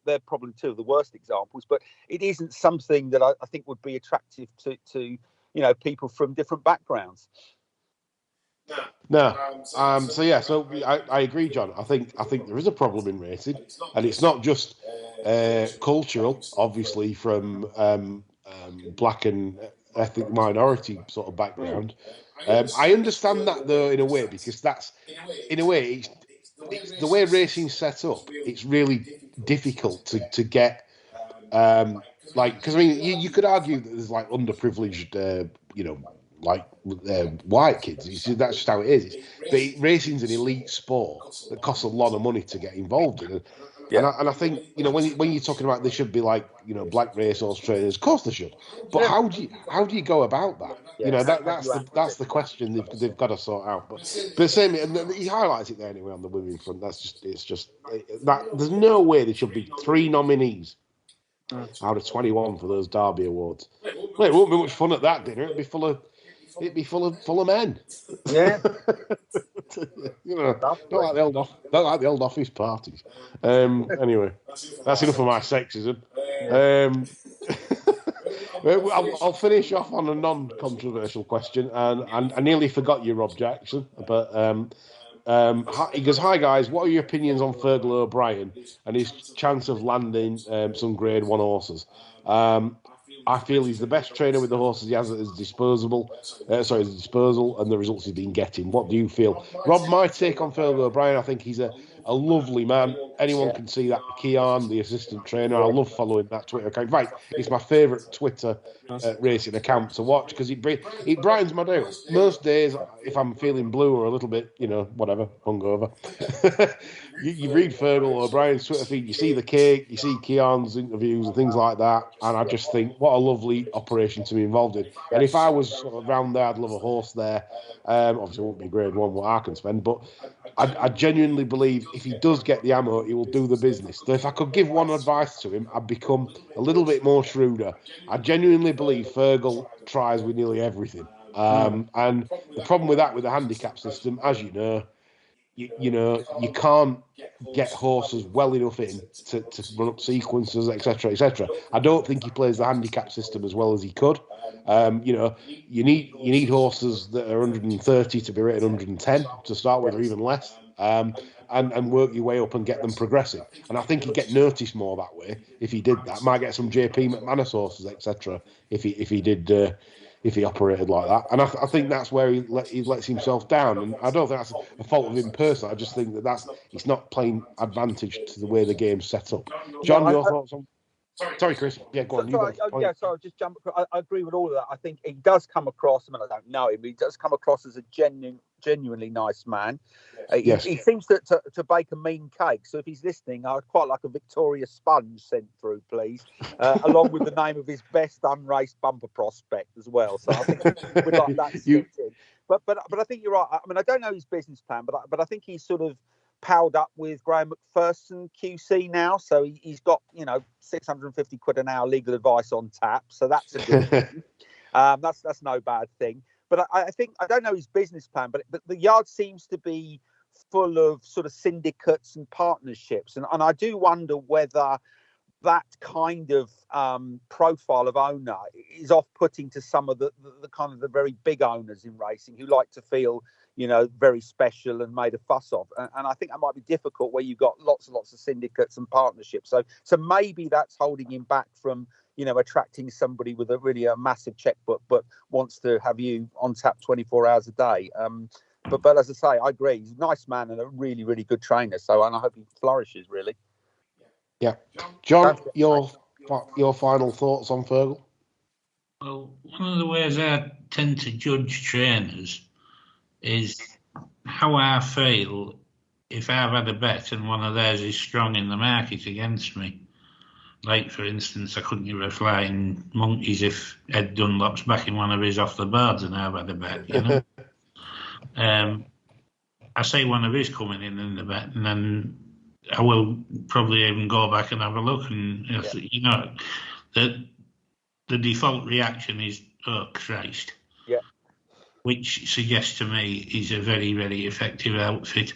they're probably two of the worst examples, but it isn't something that I think would be attractive to people from different backgrounds. No. So I agree, John. I think there is a problem in racing, and it's not just cultural, obviously, from black and ethnic minority sort of background. I understand that though in a way, because that's it's the way racing's set up. It's really difficult to get because I mean you could argue that there's like underprivileged white kids. That's just how it is. But racing's an elite sport that costs a lot of money to get involved in. And I think when you're talking about there should be black racehorse trainers, of course there should. But how do you go about that? That's the question they've got to sort out. But same, and he highlights it there anyway on the women front. There's no way there should be 3 nominees out of 21 for those Derby Awards. Well, it won't be much fun at that dinner. It'd be full of men. Yeah. Don't like the old office parties. Anyway, that's enough of my sexism. I'll finish off on a non-controversial question, and I nearly forgot your Rob Jackson, but he goes, "Hi guys, what are your opinions on Fergal O'Brien and his chance of landing some Grade 1 horses? I feel he's the best trainer with the horses he has at his disposal, and the results he's been getting. What do you feel?" Rob, my take on Fergal O'Brien, I think he's a lovely man. Anyone can see that. Kean, the assistant trainer, I love following that Twitter account. In fact, it's my favourite Twitter racing account to watch because it brightens my day. Most days, if I'm feeling blue or a little bit, whatever, hungover, you read Fergal O'Brien's Twitter feed, you see the cake, you see Kean's interviews and things like that, and I just think, what a lovely operation to be involved in. And if I was sort of around there, I'd love a horse there. Obviously, it won't be Grade 1 what I can spend, but I genuinely believe if he does get the ammo, he will do the business. So if I could give one advice to him, I'd become a little bit more shrewder. I genuinely believe Fergal tries with nearly everything. And the problem with the handicap system, as you know, you can't get horses well enough in to run up sequences, etc., etc. I don't think he plays the handicap system as well as he could. You need horses that are 130 to be rated 110 to start with, or even less, and work your way up and get them progressing. And I think he'd get noticed more that way if he did that. Might get some JP McManus horses, etc. If he did. If he operated like that. And I think that's where he lets himself down. And I don't think that's a fault of him personally. I just think he's not playing advantage to the way the game's set up. John, your thoughts on? Sorry, Chris. Yeah, go on. Sorry, just jump. I agree with all of that. I think he does come across. I mean, I don't know him, but he does come across as a genuinely nice man. Yes. He seems to bake a mean cake. So if he's listening, I'd quite like a Victoria sponge sent through, please, along with the name of his best unraced bumper prospect as well. So I think we'd like that skipped in. But I think you're right. I mean, I don't know his business plan, but I think he's sort of palled up with Graham McPherson QC now, so he's got 650 quid an hour legal advice on tap, so that's a good thing. That's no bad thing. But I think I don't know his business plan, but the yard seems to be full of sort of syndicates and partnerships, and I do wonder whether that kind of profile of owner is off-putting to some of the kind of the very big owners in racing who like to feel very special and made a fuss of, and I think that might be difficult where you've got lots and lots of syndicates and partnerships. So maybe that's holding him back from attracting somebody with a massive checkbook but wants to have you on tap 24 hours a day. But as I say, I agree. He's a nice man and a really, really good trainer. And I hope he flourishes, really. Yeah, John, your final thoughts on Fergal? Well, one of the ways I tend to judge trainers is how I feel if I've had a bet and one of theirs is strong in the market against me. Like, for instance, I couldn't give a flying monkeys if Ed Dunlop's backing one of his off the boards and I've had a bet, I say one of his coming in the bet, and then I will probably even go back and have a look, and the default reaction is, oh Christ, which suggests to me he's a very, very effective outfit,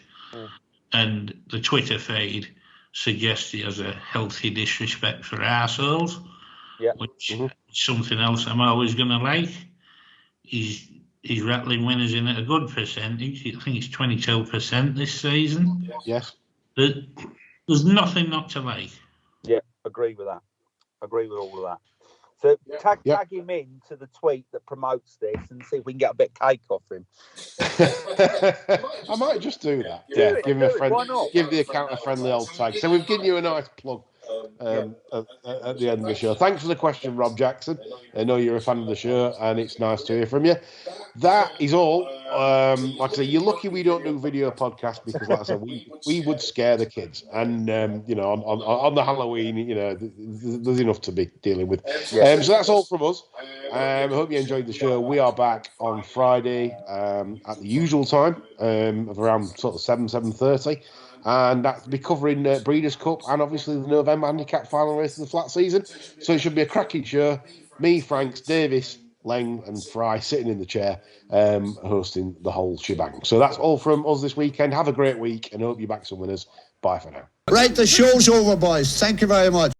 and the Twitter feed suggests he has a healthy disrespect for arseholes, which is something else I'm always going to like. He's rattling winners in at a good percentage. I think it's 22% this season. Yes. There's nothing not to like. Yeah, agree with that. Agree with all of that. So tag him in to the tweet that promotes this and see if we can get a bit of cake off him. I might just do that. Give him a friend. Give the account a friendly old tag. So we've given you a nice plug at the end of the show. Thanks for the question, Rob Jackson. I know you're a fan of the show, and it's nice to hear from you. That is all. Like I say, you're lucky we don't do video podcasts because, like I said, we would scare the kids. And on the Halloween, there's enough to be dealing with. So that's all from us. I hope you enjoyed the show. We are back on Friday at the usual time of around sort of 7:30. And that'll be covering Breeders' Cup and obviously the November handicap final race of the flat season. So it should be a cracking show. Me, Franks, Davis, Leng and Fry sitting in the chair hosting the whole shebang. So that's all from us this weekend. Have a great week and hope you back some winners. Bye for now. Right, the show's over, boys. Thank you very much.